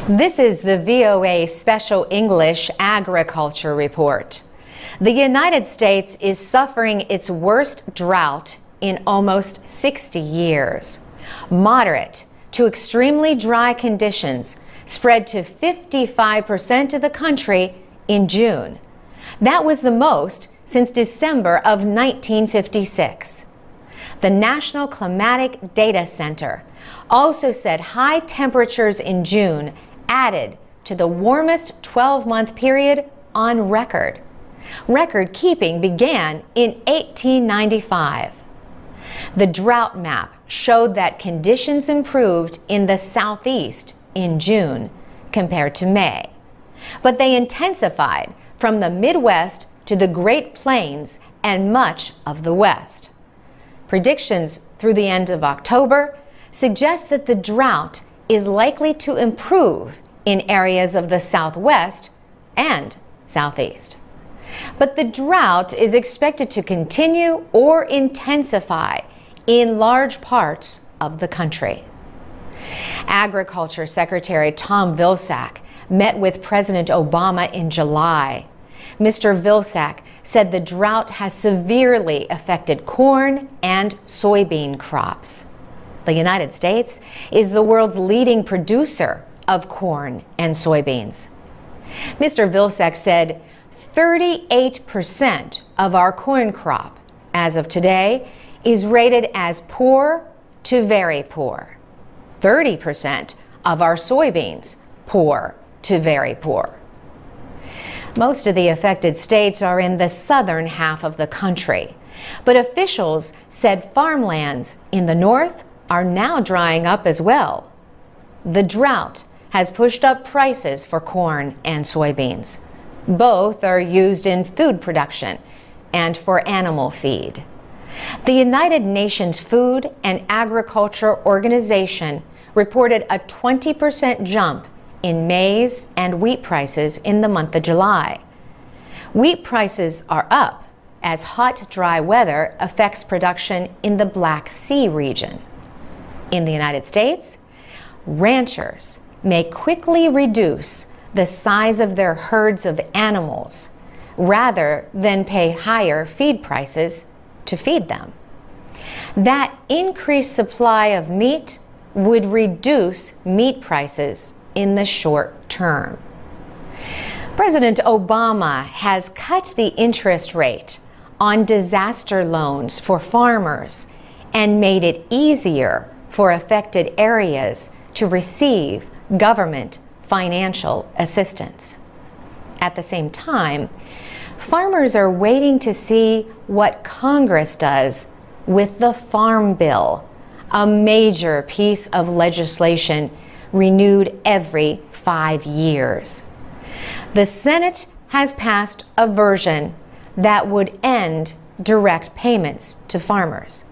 This is the VOA Special English Agriculture Report. The United States is suffering its worst drought in almost 60 years. Moderate to extremely dry conditions spread to 55% of the country in June. That was the most since December of 1956. The National Climatic Data Center also said high temperatures in June added to the warmest 12-month period on record. Record keeping began in 1895. The drought map showed that conditions improved in the southeast in June compared to May, but they intensified from the Midwest to the Great Plains and much of the West. Predictions through the end of October suggest that the drought is likely to improve in areas of the Southwest and Southeast. But the drought is expected to continue or intensify in large parts of the country. Agriculture Secretary Tom Vilsack met with President Obama in July. Mr. Vilsack said the drought has severely affected corn and soybean crops. The United States is the world's leading producer of corn and soybeans. Mr. Vilsack said 38% of our corn crop, as of today, is rated as poor to very poor. 30% of our soybeans, poor to very poor. Most of the affected states are in the southern half of the country, but officials said farmlands in the north are now drying up as well. The drought has pushed up prices for corn and soybeans. Both are used in food production and for animal feed. The United Nations Food and Agriculture Organization reported a 20% jump in maize and wheat prices in the month of July. Wheat prices are up as hot, dry weather affects production in the Black Sea region. In the United States, ranchers may quickly reduce the size of their herds of animals rather than pay higher feed prices to feed them. That increased supply of meat would reduce meat prices in the short term. President Obama has cut the interest rate on disaster loans for farmers and made it easier for affected areas to receive government financial assistance. At the same time, farmers are waiting to see what Congress does with the Farm Bill, a major piece of legislation renewed every 5 years. The Senate has passed a version that would end direct payments to farmers,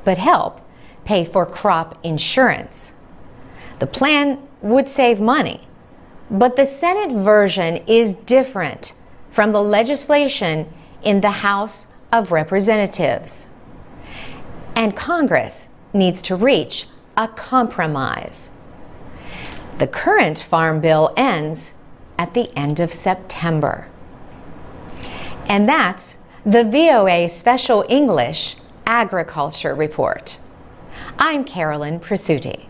but help pay for crop insurance. The plan would save money, but the Senate version is different from the legislation in the House of Representatives. And Congress needs to reach a compromise. The current Farm Bill ends at the end of September. And that's the VOA Special English Agriculture Report. I'm Carolyn Presutti.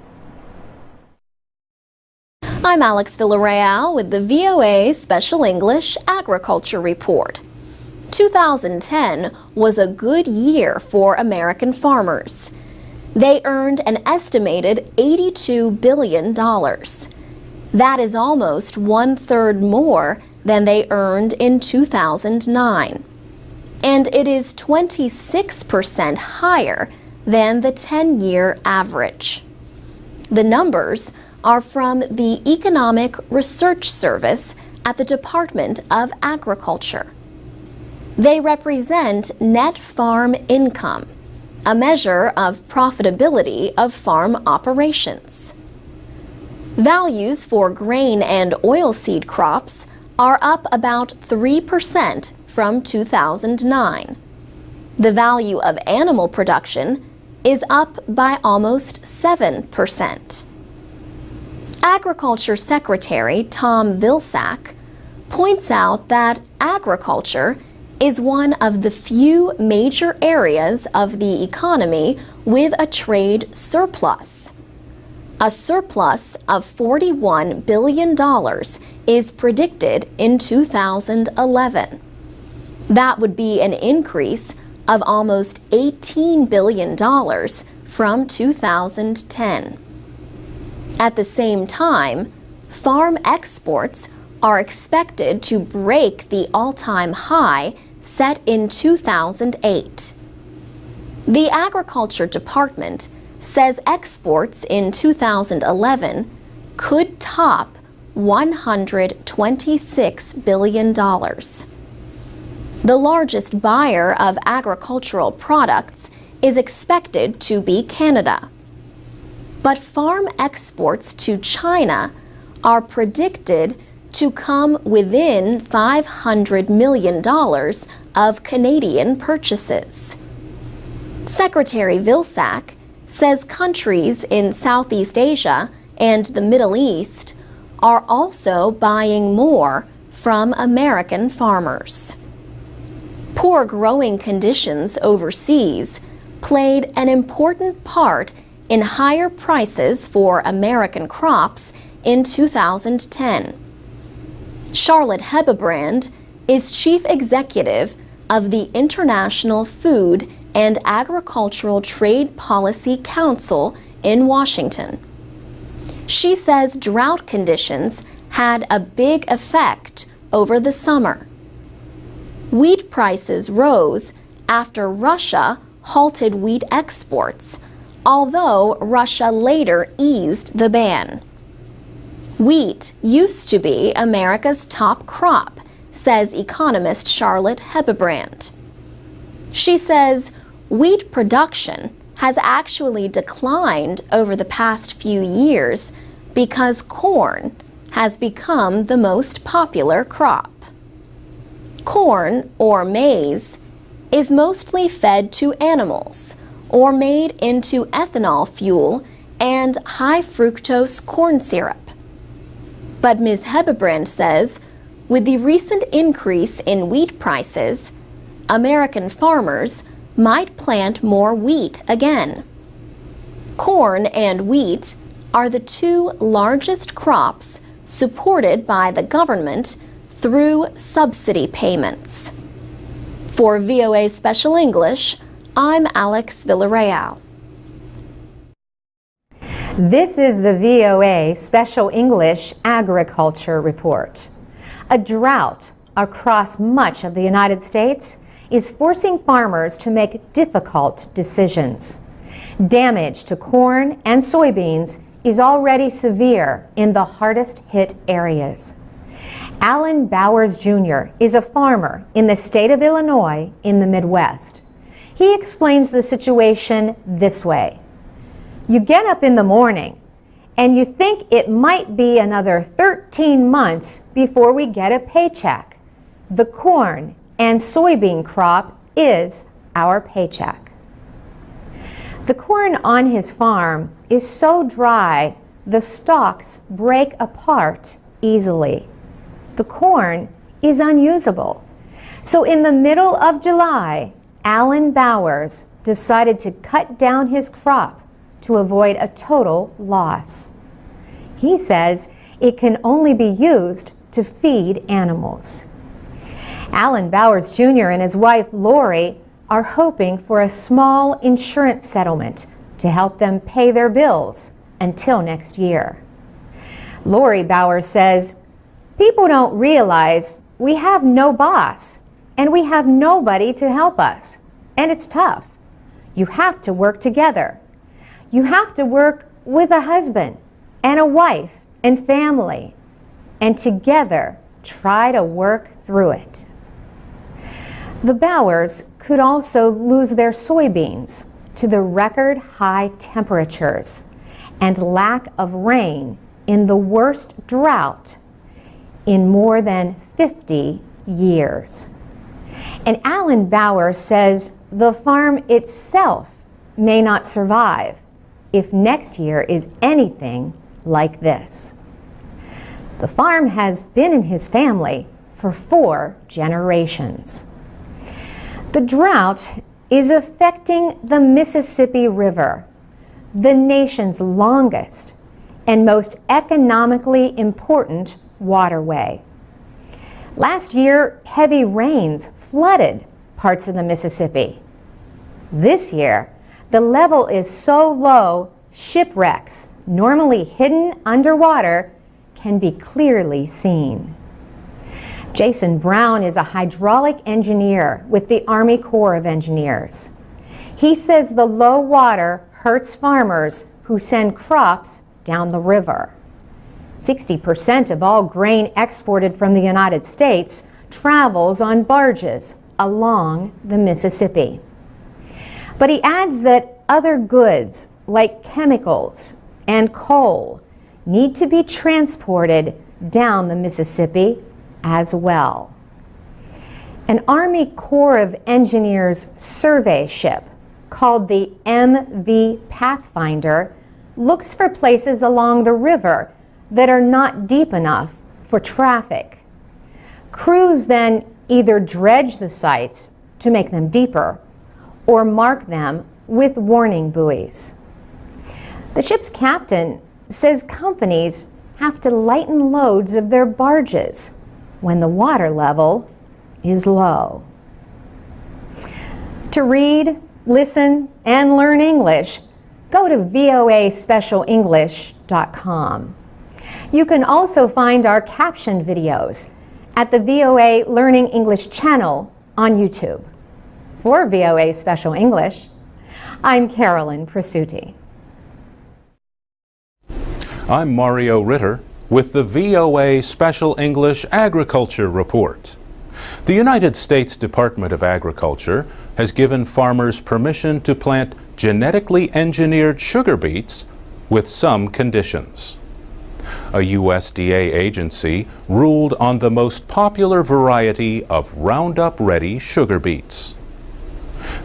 I'm Alex Villarreal with the VOA Special English Agriculture Report. 2010 was a good year for American farmers. They earned an estimated $82 billion. That is almost 1/3 more than they earned in 2009. And it is 26% higher than the 10-year average. The numbers are from the Economic Research Service at the Department of Agriculture. They represent net farm income, a measure of profitability of farm operations. Values for grain and oilseed crops are up about 3% from 2009. The value of animal production is up by almost 7%. Agriculture Secretary Tom Vilsack points out that agriculture is one of the few major areas of the economy with a trade surplus. A surplus of $41 billion is predicted in 2011. That would be an increase of almost $18 billion from 2010. At the same time, farm exports are expected to break the all-time high set in 2008. The Agriculture Department says exports in 2011 could top $126 billion. The largest buyer of agricultural products is expected to be Canada. But farm exports to China are predicted to come within $500 million of Canadian purchases. Secretary Vilsack says countries in Southeast Asia and the Middle East are also buying more from American farmers. Poor growing conditions overseas played an important part in higher prices for American crops in 2010. Charlotte Hebebrand is chief executive of the International Food and Agricultural Trade Policy Council in Washington. She says drought conditions had a big effect over the summer. Wheat prices rose after Russia halted wheat exports, although Russia later eased the ban. Wheat used to be America's top crop, says economist Charlotte Hebebrand. She says wheat production has actually declined over the past few years because corn has become the most popular crop. Corn, or maize, is mostly fed to animals or made into ethanol fuel and high fructose corn syrup. But Ms. Hebebrand says with the recent increase in wheat prices, American farmers might plant more wheat again. Corn and wheat are the two largest crops supported by the government through subsidy payments. For VOA Special English, I'm Alex Villarreal. This is the VOA Special English Agriculture Report. A drought across much of the United States is forcing farmers to make difficult decisions. Damage to corn and soybeans is already severe in the hardest hit areas. Alan Bowers Jr. is a farmer in the state of Illinois in the Midwest. He explains the situation this way. You get up in the morning and you think it might be another 13 months before we get a paycheck. The corn and soybean crop is our paycheck. The corn on his farm is so dry the stalks break apart easily. The corn is unusable. So in the middle of July, Alan Bowers decided to cut down his crop to avoid a total loss. He says it can only be used to feed animals. Alan Bowers Jr. and his wife Lori are hoping for a small insurance settlement to help them pay their bills until next year. Lori Bowers says, "People don't realize we have no boss and we have nobody to help us, and it's tough. You have to work together. You have to work with a husband and a wife and family, and together try to work through it." The Bowers could also lose their soybeans to the record high temperatures and lack of rain in the worst drought in more than 50 years. And Alan Bowers says the farm itself may not survive if next year is anything like this. The farm has been in his family for 4 generations. The drought is affecting the Mississippi River, the nation's longest and most economically important waterway. Last year, heavy rains flooded parts of the Mississippi. This year, the level is so low, shipwrecks, normally hidden underwater, can be clearly seen. Jason Brown is a hydraulic engineer with the Army Corps of Engineers. He says the low water hurts farmers who send crops down the river. 60% of all grain exported from the United States travels on barges along the Mississippi. But he adds that other goods like chemicals and coal need to be transported down the Mississippi as well. An Army Corps of Engineers survey ship called the MV Pathfinder looks for places along the river that are not deep enough for traffic. Crews then either dredge the sites to make them deeper or mark them with warning buoys. The ship's captain says companies have to lighten loads of their barges when the water level is low. To read, listen, and learn English, go to voaspecialenglish.com. You can also find our captioned videos at the VOA Learning English channel on YouTube. For VOA Special English, I'm Carolyn Presutti. I'm Mario Ritter with the VOA Special English Agriculture Report. The United States Department of Agriculture has given farmers permission to plant genetically engineered sugar beets with some conditions. A USDA agency ruled on the most popular variety of Roundup Ready sugar beets.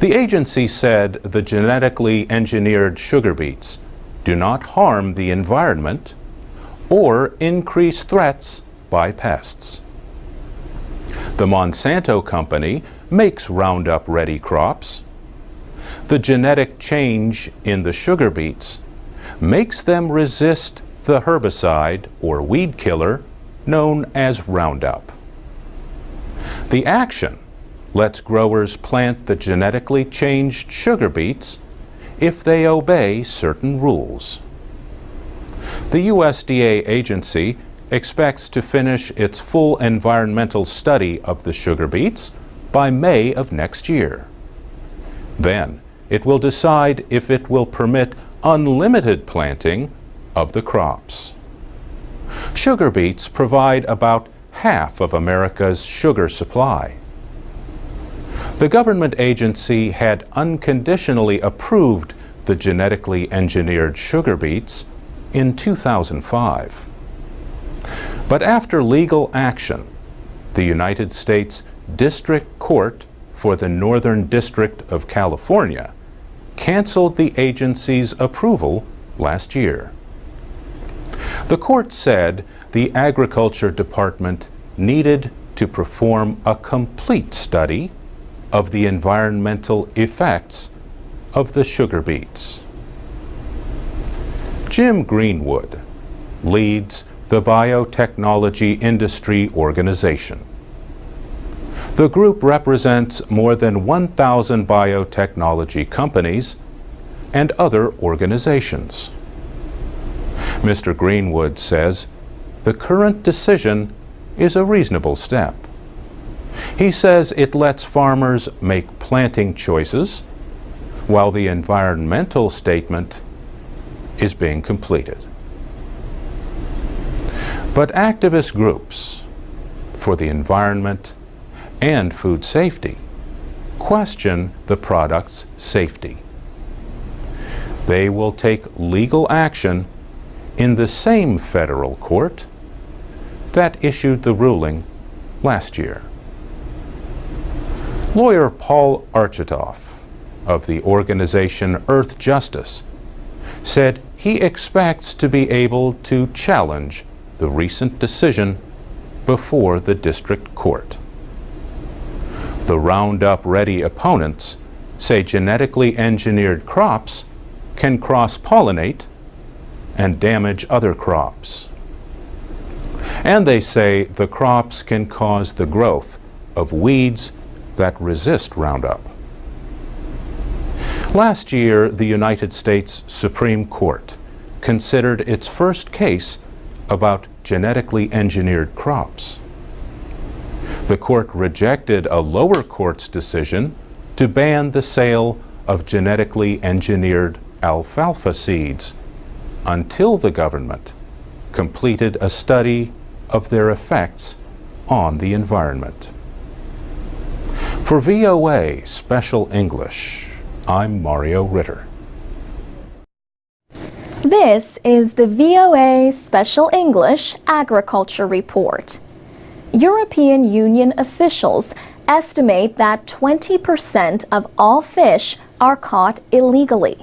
The agency said the genetically engineered sugar beets do not harm the environment or increase threats by pests. The Monsanto company makes Roundup Ready crops. The genetic change in the sugar beets makes them resist the herbicide or weed killer known as Roundup. The action lets growers plant the genetically changed sugar beets if they obey certain rules. The USDA agency expects to finish its full environmental study of the sugar beets by May of next year. Then it will decide if it will permit unlimited planting of the crops. Sugar beets provide about half of America's sugar supply. The government agency had unconditionally approved the genetically engineered sugar beets in 2005. But after legal action, the United States District Court for the Northern District of California canceled the agency's approval last year. The court said the Agriculture Department needed to perform a complete study of the environmental effects of the sugar beets. Jim Greenwood leads the Biotechnology Industry Organization. The group represents more than 1,000 biotechnology companies and other organizations. Mr. Greenwood says the current decision is a reasonable step. He says it lets farmers make planting choices while the environmental statement is being completed. But activist groups for the environment and food safety question the product's safety. They will take legal action in the same federal court that issued the ruling last year. Lawyer Paul Architoff of the organization Earth Justice said he expects to be able to challenge the recent decision before the district court. The Roundup-ready opponents say genetically engineered crops can cross-pollinate and damage other crops. And they say the crops can cause the growth of weeds that resist Roundup. Last year, the United States Supreme Court considered its first case about genetically engineered crops. The court rejected a lower court's decision to ban the sale of genetically engineered alfalfa seeds until the government completed a study of their effects on the environment. For VOA Special English, I'm Mario Ritter. This is the VOA Special English Agriculture Report. European Union officials estimate that 20% of all fish are caught illegally.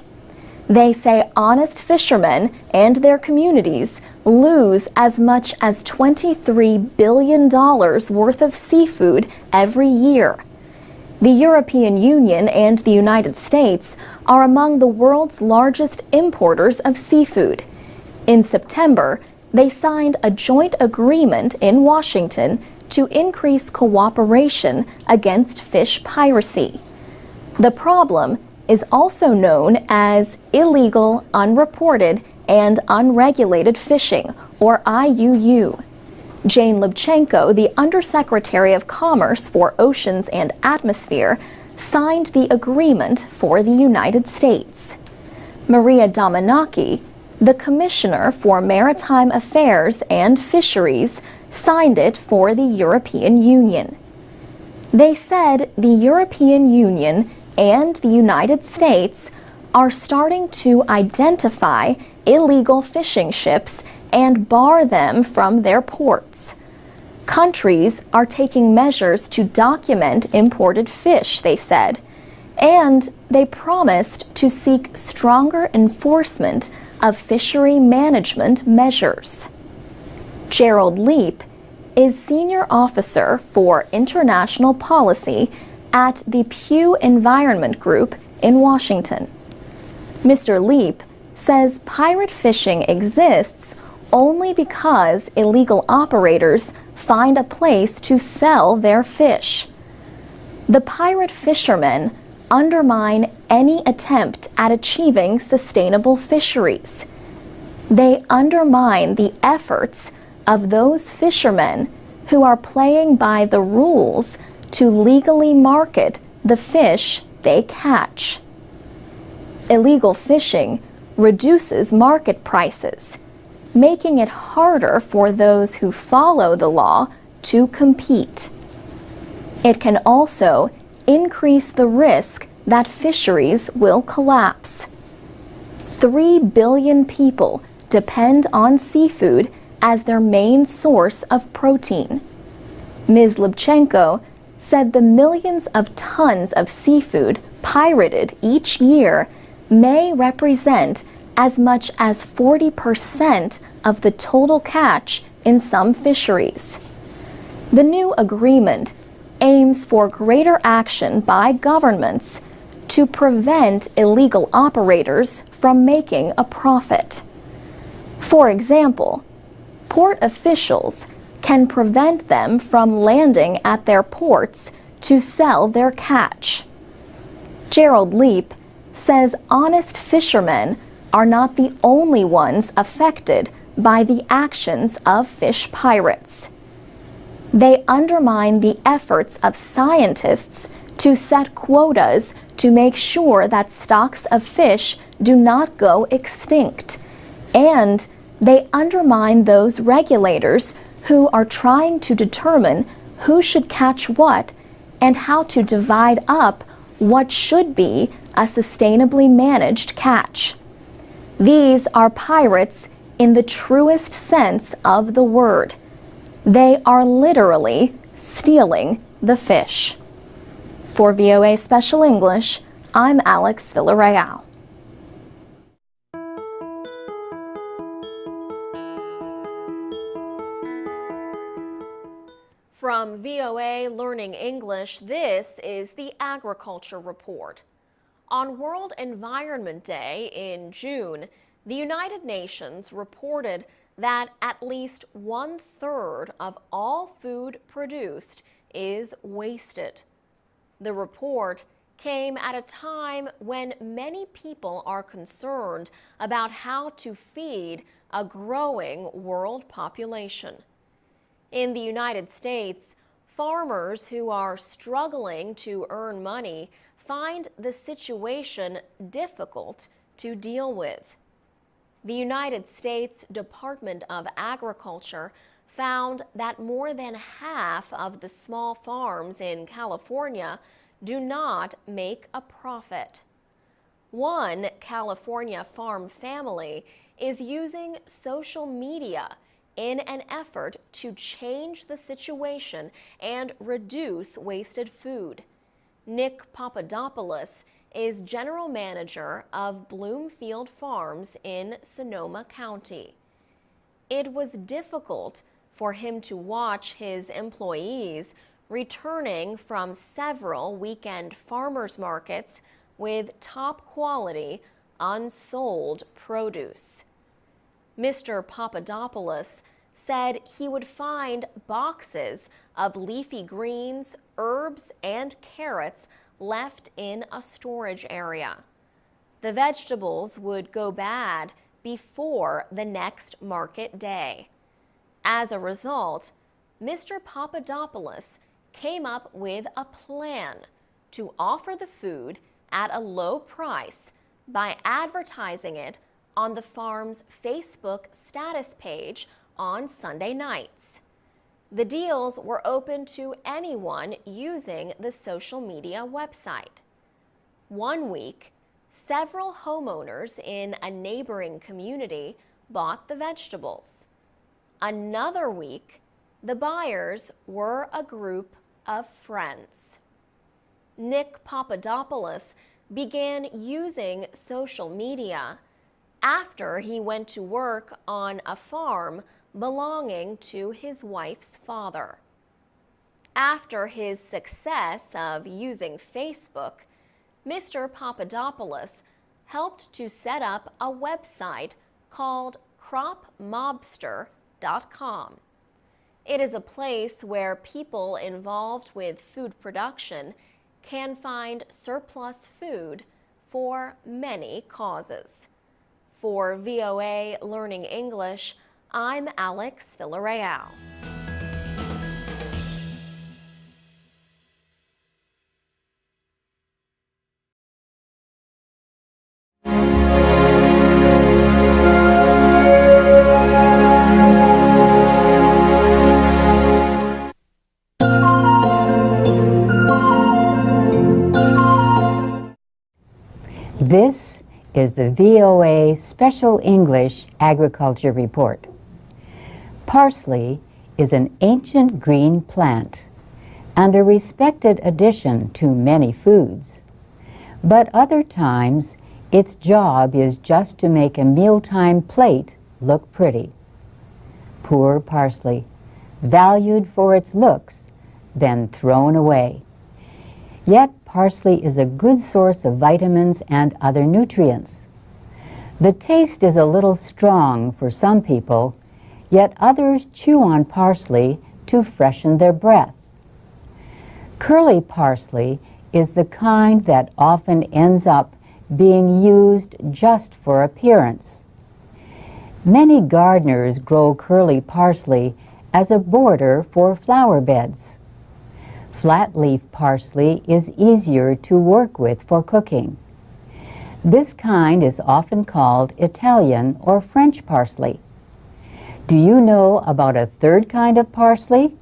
They say honest fishermen and their communities lose as much as $23 billion worth of seafood every year. The European Union and the United States are among the world's largest importers of seafood. In September, they signed a joint agreement in Washington to increase cooperation against fish piracy. The problem is also known as illegal, unreported, and unregulated fishing, or IUU. Jane Lubchenco, the Undersecretary of Commerce for Oceans and Atmosphere, signed the agreement for the United States. Maria Damanaki, the Commissioner for Maritime Affairs and Fisheries, signed it for the European Union. They said the European Union and the United States are starting to identify illegal fishing ships and bar them from their ports. Countries are taking measures to document imported fish, they said, and they promised to seek stronger enforcement of fishery management measures. Gerald Leap is Senior Officer for International Policy at the Pew Environment Group in Washington. Mr. Leap says pirate fishing exists only because illegal operators find a place to sell their fish. The pirate fishermen undermine any attempt at achieving sustainable fisheries. They undermine the efforts of those fishermen who are playing by the rules to legally market the fish they catch. Illegal fishing reduces market prices, making it harder for those who follow the law to compete. It can also increase the risk that fisheries will collapse. 3 billion people depend on seafood as their main source of protein. Ms. Lubchenco said the millions of tons of seafood pirated each year may represent as much as 40% of the total catch in some fisheries. The new agreement aims for greater action by governments to prevent illegal operators from making a profit. For example, port officials can prevent them from landing at their ports to sell their catch. Gerald Leap says honest fishermen are not the only ones affected by the actions of fish pirates. They undermine the efforts of scientists to set quotas to make sure that stocks of fish do not go extinct. And they undermine those regulators who are trying to determine who should catch what and how to divide up what should be a sustainably managed catch. These are pirates in the truest sense of the word. They are literally stealing the fish. For VOA Special English, I'm Alex Villarreal. From VOA Learning English, this is the Agriculture Report. On World Environment Day in June, the United Nations reported that at least 1/3 of all food produced is wasted. The report came at a time when many people are concerned about how to feed a growing world population. In the United States, farmers who are struggling to earn money find the situation difficult to deal with. The United States Department of Agriculture found that more than half of the small farms in California do not make a profit. One California farm family is using social media in an effort to change the situation and reduce wasted food. Nick Papadopoulos is general manager of Bloomfield Farms in Sonoma County. It was difficult for him to watch his employees returning from several weekend farmers markets with top quality, unsold produce. Mr. Papadopoulos said he would find boxes of leafy greens, herbs, and carrots left in a storage area. The vegetables would go bad before the next market day. As a result, Mr. Papadopoulos came up with a plan to offer the food at a low price by advertising it on the farm's Facebook status page on Sunday nights. The deals were open to anyone using the social media website. One week, several homeowners in a neighboring community bought the vegetables. Another week, the buyers were a group of friends. Nick Papadopoulos began using social media after he went to work on a farm belonging to his wife's father. After his success of using Facebook, Mr. Papadopoulos helped to set up a website called cropmobster.com. It is a place where people involved with food production can find surplus food for many causes. For VOA Learning English, I'm Alex Villarreal. This is the VOA Special English Agriculture Report. Parsley is an ancient green plant and a respected addition to many foods. But other times, its job is just to make a mealtime plate look pretty. Poor parsley, valued for its looks, then thrown away. Yet parsley is a good source of vitamins and other nutrients. The taste is a little strong for some people, yet others chew on parsley to freshen their breath. Curly parsley is the kind that often ends up being used just for appearance. Many gardeners grow curly parsley as a border for flower beds. Flat-leaf parsley is easier to work with for cooking. This kind is often called Italian or French parsley. Do you know about a third kind of parsley?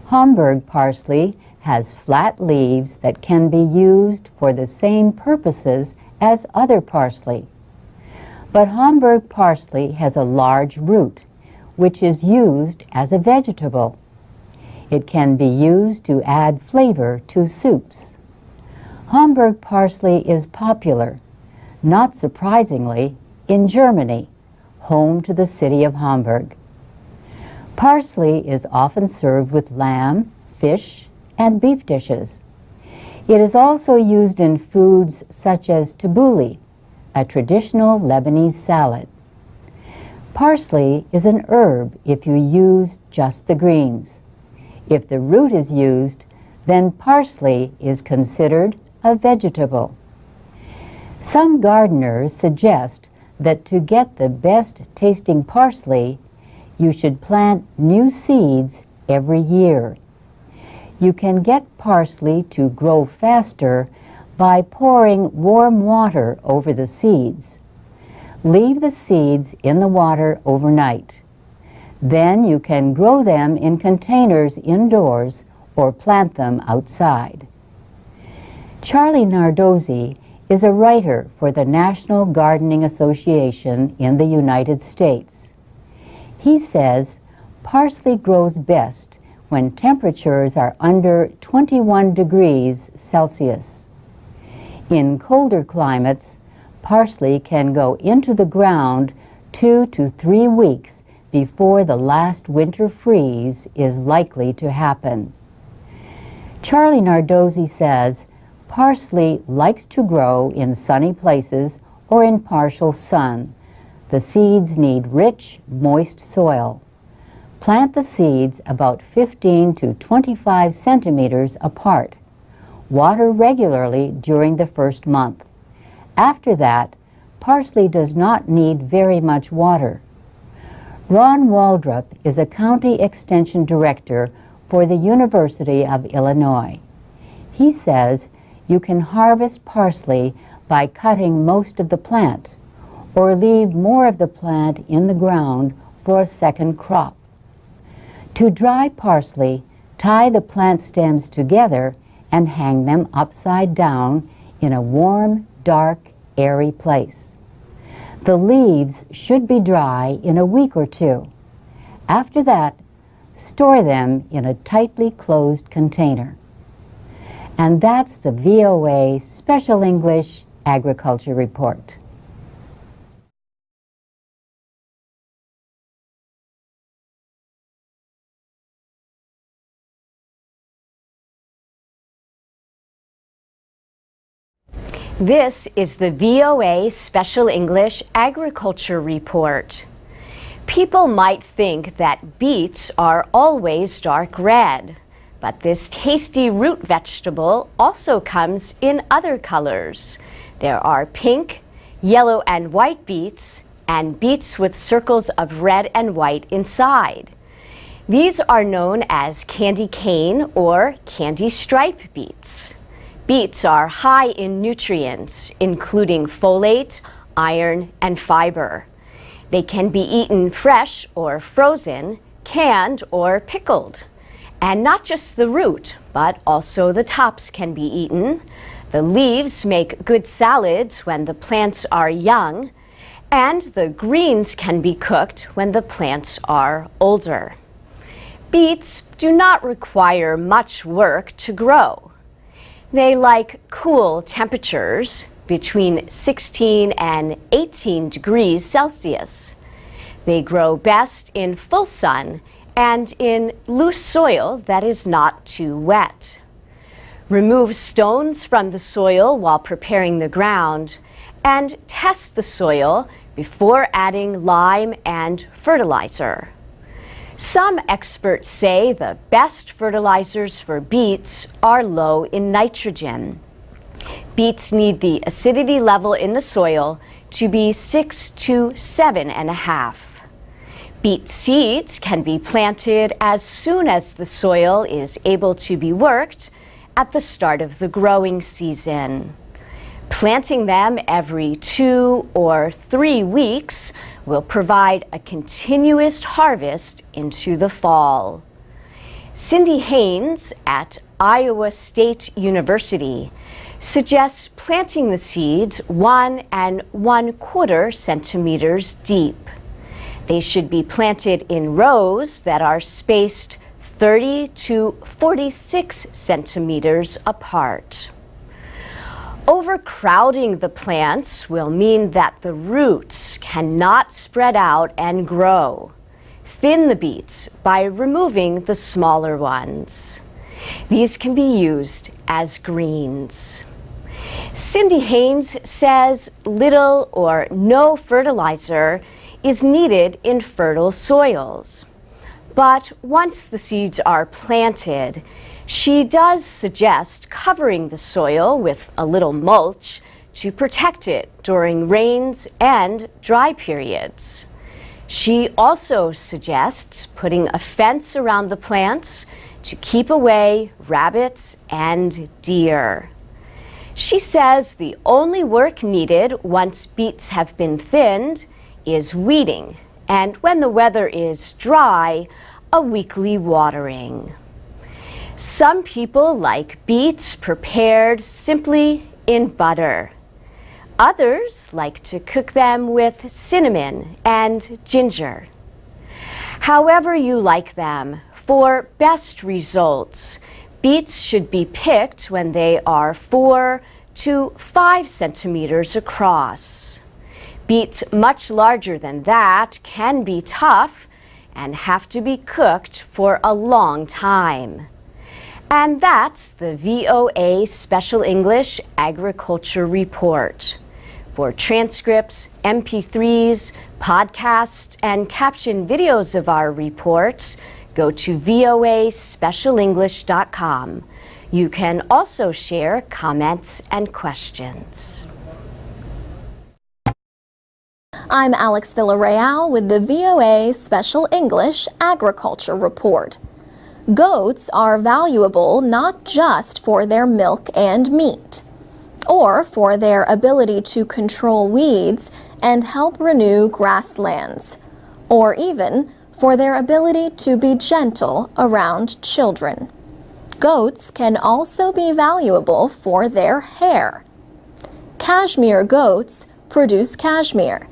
Hamburg parsley has flat leaves that can be used for the same purposes as other parsley. But Hamburg parsley has a large root, which is used as a vegetable. It can be used to add flavor to soups. Hamburg parsley is popular, not surprisingly, in Germany, home to the city of Hamburg. Parsley is often served with lamb, fish, and beef dishes. It is also used in foods such as tabbouleh, a traditional Lebanese salad. Parsley is an herb if you use just the greens. If the root is used, then parsley is considered a vegetable. Some gardeners suggest that to get the best tasting parsley, you should plant new seeds every year. You can get parsley to grow faster by pouring warm water over the seeds. Leave the seeds in the water overnight. Then you can grow them in containers indoors or plant them outside. Charlie Nardozzi is a writer for the National Gardening Association in the United States. He says parsley grows best when temperatures are under 21 degrees Celsius. In colder climates, parsley can go into the ground 2 to 3 weeks before the last winter freeze is likely to happen. Charlie Nardozzi says parsley likes to grow in sunny places or in partial sun. The seeds need rich, moist soil. Plant the seeds about 15 to 25 centimeters apart. Water regularly during the first month. After that, parsley does not need very much water. Ron Waldrop is a county extension director for the University of Illinois. He says you can harvest parsley by cutting most of the plant or leave more of the plant in the ground for a second crop. To dry parsley, tie the plant stems together and hang them upside down in a warm, dark, airy place. The leaves should be dry in a week or two. After that, store them in a tightly closed container. And that's the VOA Special English Agriculture Report. This is the VOA Special English Agriculture Report. People might think that beets are always dark red, but this tasty root vegetable also comes in other colors. There are pink, yellow and white beets, and beets with circles of red and white inside. These are known as candy cane or candy stripe beets. Beets are high in nutrients, including folate, iron, and fiber. They can be eaten fresh or frozen, canned or pickled. And not just the root, but also the tops can be eaten. The leaves make good salads when the plants are young, and the greens can be cooked when the plants are older. Beets do not require much work to grow. They like cool temperatures between 16 and 18 degrees Celsius. They grow best in full sun and in loose soil that is not too wet. Remove stones from the soil while preparing the ground and test the soil before adding lime and fertilizer. Some experts say the best fertilizers for beets are low in nitrogen. Beets need the acidity level in the soil to be 6 to 7.5. Beet seeds can be planted as soon as the soil is able to be worked at the start of the growing season. Planting them every 2 or 3 weeks will provide a continuous harvest into the fall. Cindy Haynes at Iowa State University suggests planting the seeds 1 1/4 centimeters deep. They should be planted in rows that are spaced 30 to 46 centimeters apart. Overcrowding the plants will mean that the roots cannot spread out and grow. thin the beets by removing the smaller ones. These can be used as greens. Cindy Haynes says little or no fertilizer is needed in fertile soils. But once the seeds are planted, she does suggest covering the soil with a little mulch to protect it during rains and dry periods. She also suggests putting a fence around the plants to keep away rabbits and deer. She says the only work needed once beets have been thinned is weeding, and when the weather is dry, a weekly watering. Some people like beets prepared simply in butter. Others like to cook them with cinnamon and ginger. However you like them, for best results, beets should be picked when they are 4 to 5 centimeters across. Beets much larger than that can be tough and have to be cooked for a long time. And that's the VOA Special English Agriculture Report. For transcripts, MP3s, podcasts, and captioned videos of our reports, go to voaspecialenglish.com. You can also share comments and questions. I'm Alex Villarreal with the VOA Special English Agriculture Report. Goats are valuable not just for their milk and meat, or for their ability to control weeds and help renew grasslands, or even for their ability to be gentle around children. Goats can also be valuable for their hair. Cashmere goats produce cashmere,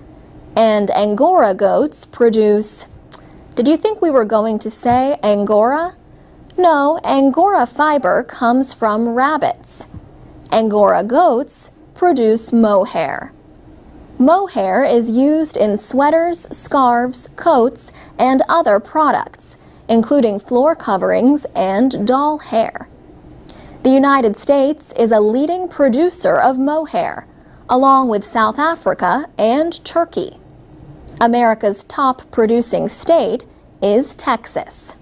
and Angora goats produce... Did you think we were going to say Angora? No, Angora fiber comes from rabbits. Angora goats produce mohair. Mohair is used in sweaters, scarves, coats, and other products, including floor coverings and doll hair. The United States is a leading producer of mohair, along with South Africa and Turkey. America's top producing state is Texas.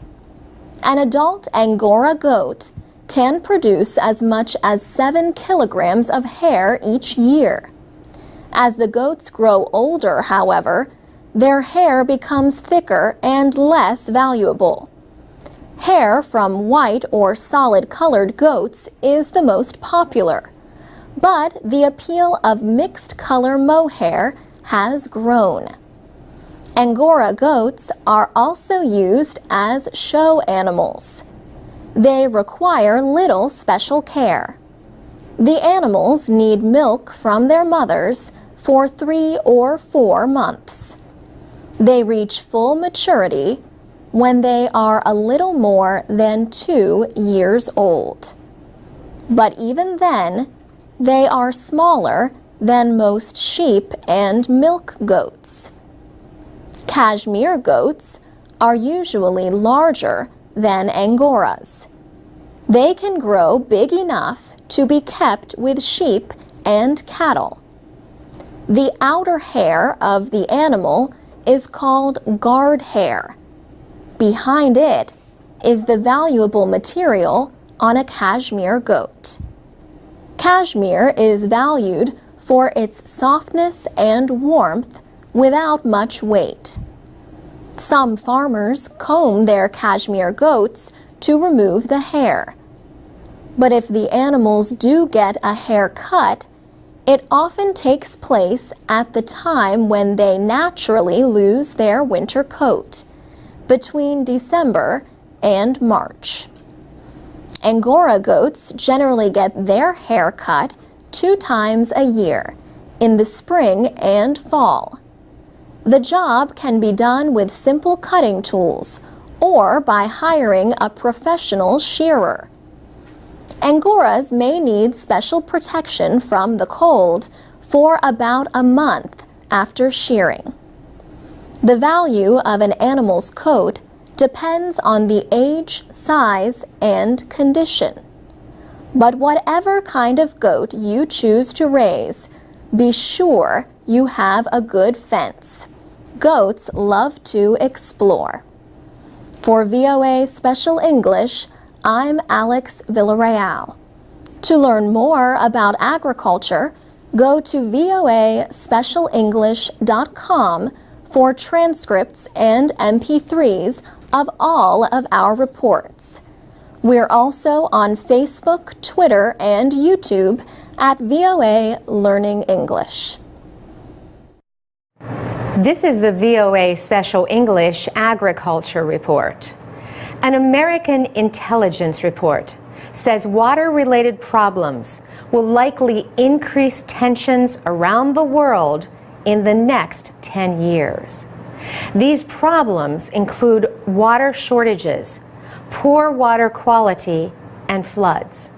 An adult Angora goat can produce as much as 7 kilograms of hair each year. As the goats grow older, however, their hair becomes thicker and less valuable. Hair from white or solid-colored goats is the most popular, but the appeal of mixed-color mohair has grown. Angora goats are also used as show animals. They require little special care. The animals need milk from their mothers for 3 or 4 months. They reach full maturity when they are a little more than 2 years old. But even then, they are smaller than most sheep and milk goats. Cashmere goats are usually larger than Angoras. They can grow big enough to be kept with sheep and cattle. The outer hair of the animal is called guard hair. Behind it is the valuable material on a cashmere goat. Cashmere is valued for its softness and warmth without much weight. Some farmers comb their cashmere goats to remove the hair. But if the animals do get a haircut, it often takes place at the time when they naturally lose their winter coat, between December and March. Angora goats generally get their hair cut 2 times a year, in the spring and fall. The job can be done with simple cutting tools or by hiring a professional shearer. Angoras may need special protection from the cold for about a month after shearing. The value of an animal's coat depends on the age, size, and condition. But whatever kind of goat you choose to raise, be sure you have a good fence. Goats love to explore. For VOA Special English, I'm Alex Villarreal. To learn more about agriculture, go to voaspecialenglish.com for transcripts and MP3s of all of our reports. We're also on Facebook, Twitter, and YouTube at VOA Learning English. This is the VOA Special English Agriculture Report. An American intelligence report says water-related problems will likely increase tensions around the world in the next 10 years. These problems include water shortages, poor water quality, and floods.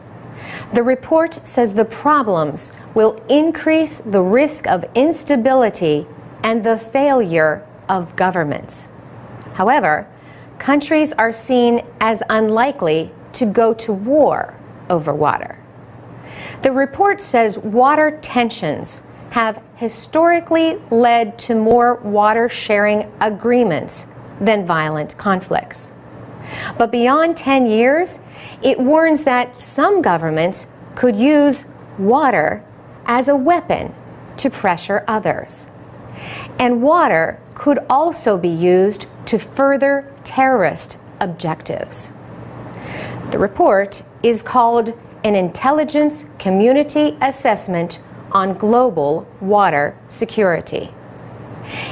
The report says the problems will increase the risk of instability and the failure of governments. However, countries are seen as unlikely to go to war over water. The report says water tensions have historically led to more water-sharing agreements than violent conflicts. But beyond 10 years, it warns that some governments could use water as a weapon to pressure others. And water could also be used to further terrorist objectives. The report is called an Intelligence Community Assessment on Global Water Security.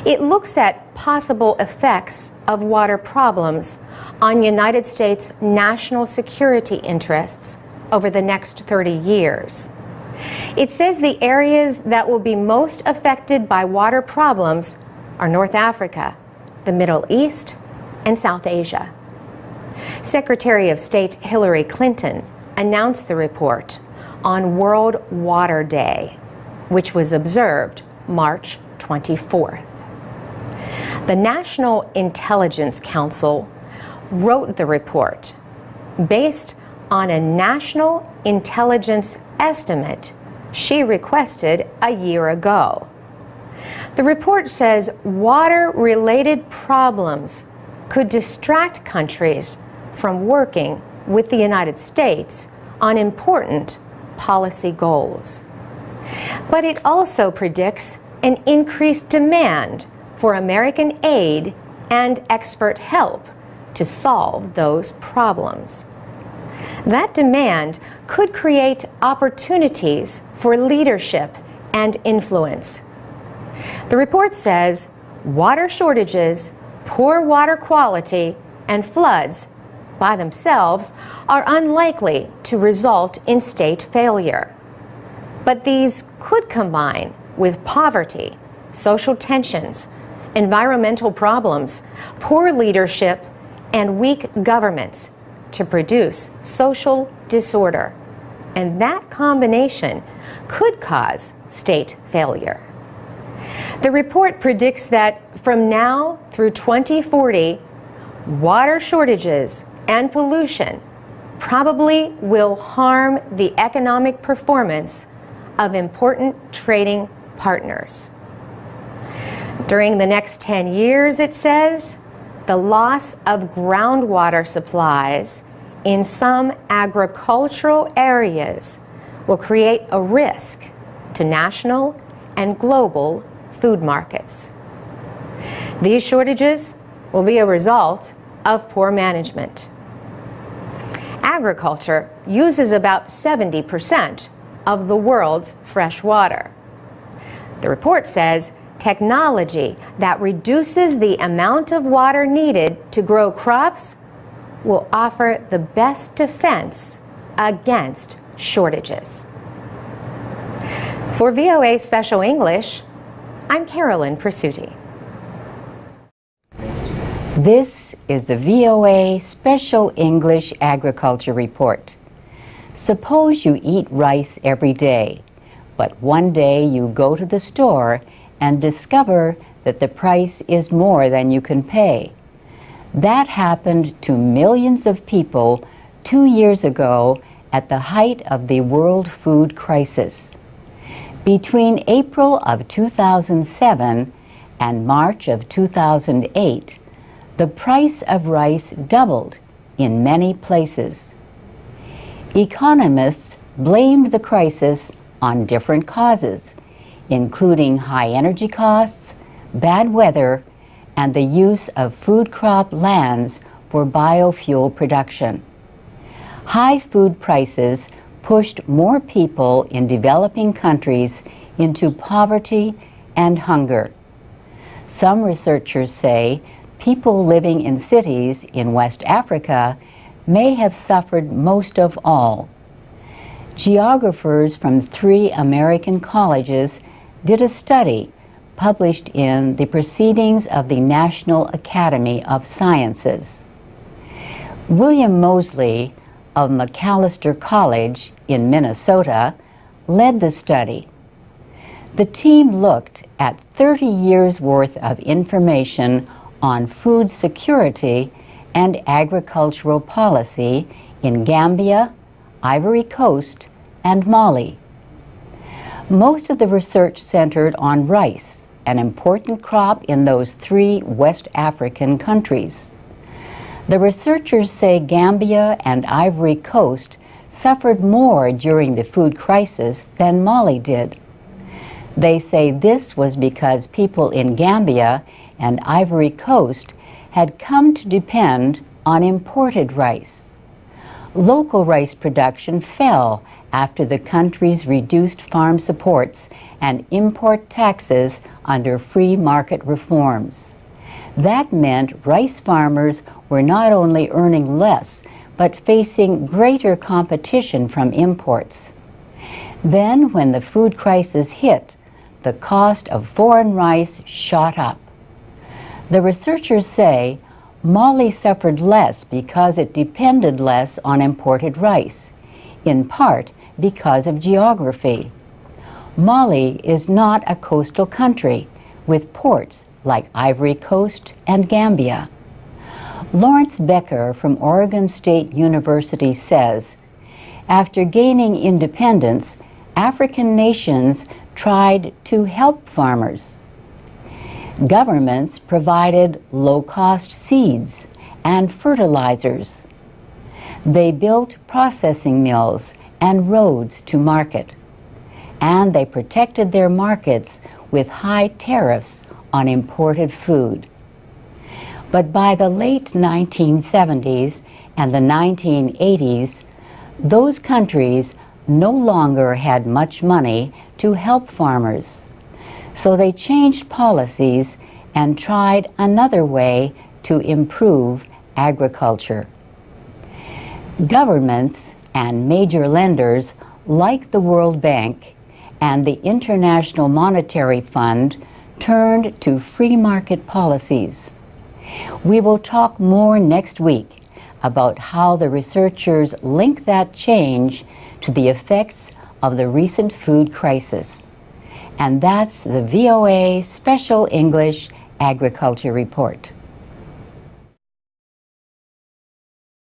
It looks at possible effects of water problems on United States national security interests over the next 30 years. It says the areas that will be most affected by water problems are North Africa, the Middle East, and South Asia. Secretary of State Hillary Clinton announced the report on World Water Day, which was observed March 24th. The National Intelligence Council wrote the report based on a national intelligence estimate she requested a year ago. The report says water-related problems could distract countries from working with the United States on important policy goals. But it also predicts an increased demand for American aid and expert help to solve those problems. That demand could create opportunities for leadership and influence. The report says water shortages, poor water quality, and floods by themselves are unlikely to result in state failure. But these could combine with poverty, social tensions, environmental problems, poor leadership, and weak governments to produce social disorder. And that combination could cause state failure. The report predicts that from now through 2040, water shortages and pollution probably will harm the economic performance of important trading partners. During the next 10 years, it says, the loss of groundwater supplies in some agricultural areas will create a risk to national and global food markets. These shortages will be a result of poor management. Agriculture uses about 70% of the world's fresh water. The report says technology that reduces the amount of water needed to grow crops will offer the best defense against shortages. For VOA Special English, I'm Carolyn Presutti. This is the VOA Special English Agriculture Report. Suppose you eat rice every day, but one day you go to the store and discover that the price is more than you can pay. That happened to millions of people 2 years ago at the height of the world food crisis. Between April of 2007 and March of 2008, the price of rice doubled in many places. Economists blamed the crisis on different causes, including high energy costs, bad weather, and the use of food crop lands for biofuel production. High food prices pushed more people in developing countries into poverty and hunger. Some researchers say people living in cities in West Africa may have suffered most of all. Geographers from 3 American colleges did a study published in the Proceedings of the National Academy of Sciences. William Mosley of Macalester College in Minnesota led the study. The team looked at 30 years' worth of information on food security and agricultural policy in Gambia, Ivory Coast, and Mali. Most of the research centered on rice, an important crop in those 3 West African countries. The researchers say Gambia and Ivory Coast suffered more during the food crisis than Mali did. They say this was because people in Gambia and Ivory Coast had come to depend on imported rice. Local rice production fell after the countries reduced farm supports and import taxes under free market reforms. That meant rice farmers were not only earning less, but facing greater competition from imports. Then, when the food crisis hit, the cost of foreign rice shot up. The researchers say Mali suffered less because it depended less on imported rice, in part because of geography. Mali is not a coastal country with ports like Ivory Coast and Gambia. Lawrence Becker from Oregon State University says, after gaining independence, African nations tried to help farmers. Governments provided low-cost seeds and fertilizers. They built processing mills and roads to market. And they protected their markets with high tariffs on imported food. But by the late 1970s and the 1980s, those countries no longer had much money to help farmers. So they changed policies and tried another way to improve agriculture. Governments and major lenders like the World Bank and the International Monetary Fund turned to free market policies. We will talk more next week about how the researchers link that change to the effects of the recent food crisis. And that's the VOA Special English Agriculture Report.